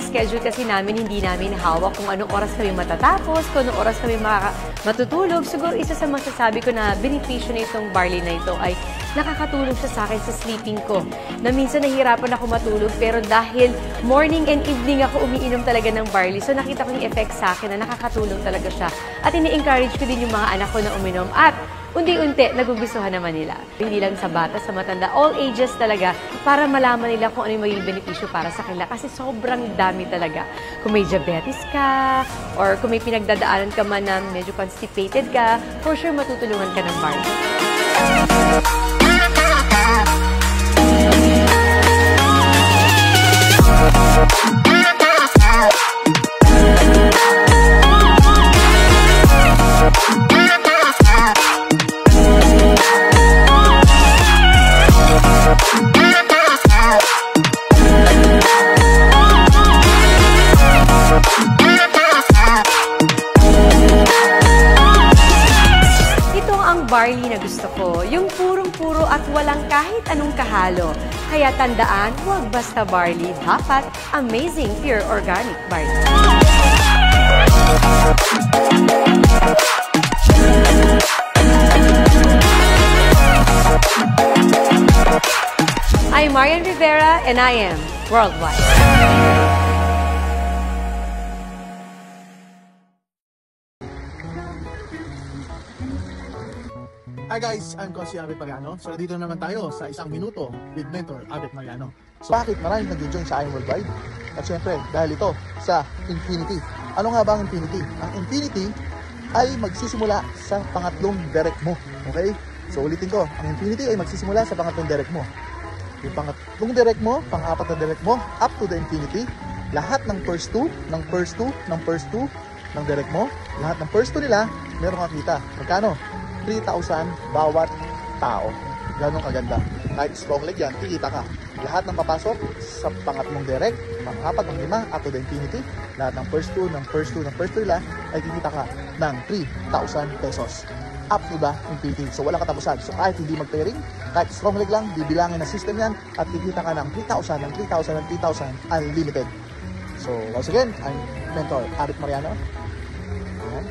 schedule kasi namin, hindi namin hawak kung anong oras kami matatapos, kung anong oras kami matutulog. Siguro isa sa masasabi ko na benepisyo na itong barley na ito ay nakakatulong siya sa akin sa sleeping ko. Na minsan nahihirapan ako matulog, pero dahil morning and evening ako umiinom talaga ng barley, so nakita ko yung effect sa akin na nakakatulong talaga siya. At ini-encourage ko din yung mga anak ko na uminom. At unti-unti, nagugustuhan naman nila. Hindi lang sa bata, sa matanda, all ages talaga, para malaman nila kung ano yung magiging benepisyo para sa kanila. Kasi sobrang dami talaga. Kung may diabetes ka, or kung may pinagdadaanan ka man na medyo constipated ka, for sure matutulungan ka ng barley. Barley na gusto ko, yung purong-puro at walang kahit anong kahalo. Kaya tandaan, huwag basta barley, dapat amazing pure organic barley. I'm Marian Rivera and I am Worldwide. Hi guys, I'm Coach Abet Mariano. So dito naman tayo sa isang minuto with Mentor Abet Mariano. So bakit maraming nag-join sa I Am Worldwide? At syempre, dahil ito sa Infinity. Ano nga ba ang Infinity? Ang Infinity ay magsisimula sa pangatlong direct mo. Okay? So ulitin ko, ang Infinity ay magsisimula sa pangatlong direct mo. Yung pangatlong direct mo, pang-apat na direct mo, up to the Infinity. Lahat ng first two, ng direct mo, lahat ng first two nila, meron kang kita. Magkano? 3,000 bawat tao. Ganun kaganda. Kahit strong leg yan, kikita ka. Lahat ng papasok sa pangatlong direct, pang-apat, pang-lima, up to the Infinity, lahat ng first two nila, ay kikita ka ng 3,000 pesos. Up to the Infinity. So wala katapusan. So kahit hindi mag-pairing, kahit strong leg lang, bibilangin na system yan, at kikita ka ng 3,000, ng 3,000, ng 3,000, unlimited. So once again, I'm Mentor Abet Mariano. Ayan.